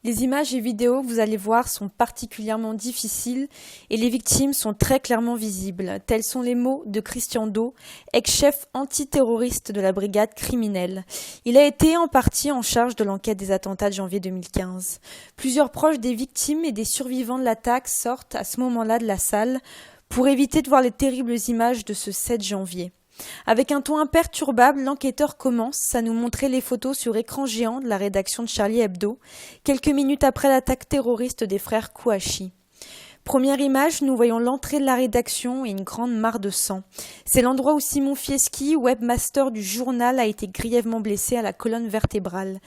Les images et vidéos que vous allez voir sont particulièrement difficiles et les victimes sont très clairement visibles. Tels sont les mots de Christian Do, ex-chef antiterroriste de la brigade criminelle. Il a été en partie en charge de l'enquête des attentats de janvier 2015. Plusieurs proches des victimes et des survivants de l'attaque sortent à ce moment-là de la salle pour éviter de voir les terribles images de ce 7 janvier. Avec un ton imperturbable, l'enquêteur commence à nous montrer les photos sur écran géant de la rédaction de Charlie Hebdo, quelques minutes après l'attaque terroriste des frères Kouachi. Première image, nous voyons l'entrée de la rédaction et une grande mare de sang. C'est l'endroit où Simon Fieschi, webmaster du journal, a été grièvement blessé à la colonne vertébrale.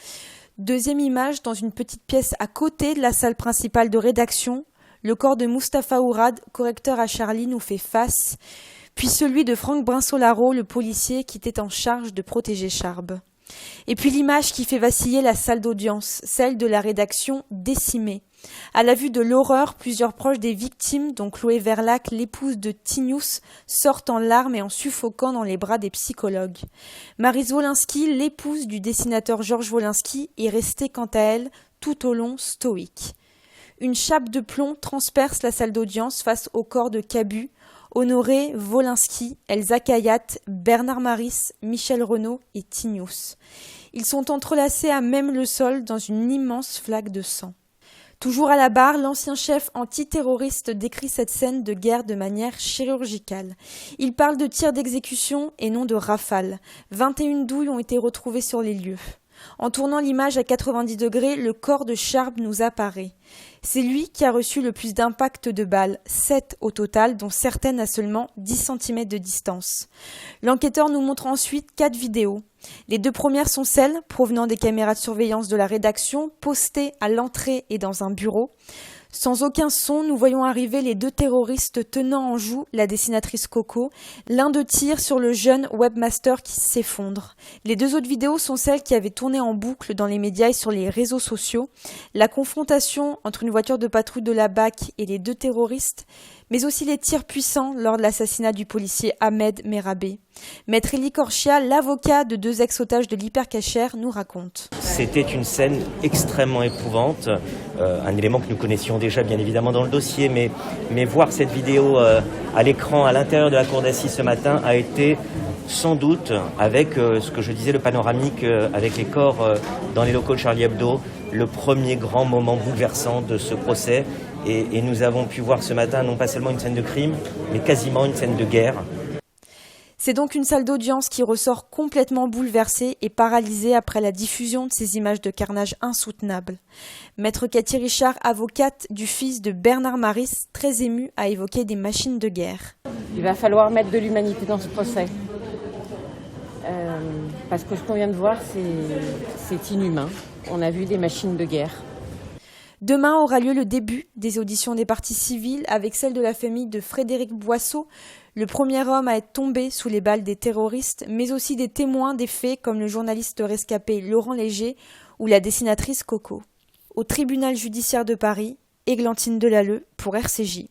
Deuxième image, dans une petite pièce à côté de la salle principale de rédaction, le corps de Mustapha Ourad, correcteur à Charlie, nous fait face, puis celui de Franck Brinsolaro, le policier qui était en charge de protéger Charb. Et puis l'image qui fait vaciller la salle d'audience, celle de la rédaction décimée. À la vue de l'horreur, plusieurs proches des victimes, dont Chloé Verlac, l'épouse de Tinius, sortent en larmes et en suffoquant dans les bras des psychologues. Maryse Wolinski, l'épouse du dessinateur Georges Wolinski, est restée quant à elle tout au long stoïque. Une chape de plomb transperce la salle d'audience face au corps de Cabu, Honoré, Wolinski, Elsa Kayat, Bernard Maris, Michel Renaud et Tinius. Ils sont entrelacés à même le sol dans une immense flaque de sang. Toujours à la barre, l'ancien chef antiterroriste décrit cette scène de guerre de manière chirurgicale. Il parle de tirs d'exécution et non de rafales. 21 douilles ont été retrouvées sur les lieux. En tournant l'image à 90 degrés, le corps de Charb nous apparaît. C'est lui qui a reçu le plus d'impacts de balles, 7 au total, dont certaines à seulement 10 cm de distance. L'enquêteur nous montre ensuite 4 vidéos. Les 2 premières sont celles provenant des caméras de surveillance de la rédaction, postées à l'entrée et dans un bureau. Sans aucun son, nous voyons arriver les 2 terroristes tenant en joue la dessinatrice Coco. L'un d'eux tire sur le jeune webmaster qui s'effondre. Les 2 autres vidéos sont celles qui avaient tourné en boucle dans les médias et sur les réseaux sociaux. La confrontation entre une voiture de patrouille de la BAC et les 2 terroristes, mais aussi les tirs puissants lors de l'assassinat du policier Ahmed Merabé. Maître Elie Korchia, l'avocat de 2 ex-otages de l'Hypercacher, nous raconte. C'était une scène extrêmement éprouvante, un élément que nous connaissions déjà bien évidemment dans le dossier, mais voir cette vidéo à l'écran à l'intérieur de la cour d'assises ce matin a été sans doute, avec ce que je disais, le panoramique avec les corps dans les locaux de Charlie Hebdo, le premier grand moment bouleversant de ce procès. Et nous avons pu voir ce matin non pas seulement une scène de crime, mais quasiment une scène de guerre. C'est donc une salle d'audience qui ressort complètement bouleversée et paralysée après la diffusion de ces images de carnage insoutenables. Maître Cathy Richard, avocate du fils de Bernard Maris, très émue, a évoqué des machines de guerre. Il va falloir mettre de l'humanité dans ce procès. Parce que ce qu'on vient de voir, c'est inhumain. On a vu des machines de guerre. Demain aura lieu le début des auditions des parties civiles avec celle de la famille de Frédéric Boisseau, le premier homme à être tombé sous les balles des terroristes, mais aussi des témoins des faits comme le journaliste rescapé Laurent Léger ou la dessinatrice Coco. Au tribunal judiciaire de Paris, Églantine Delalleux pour RCJ.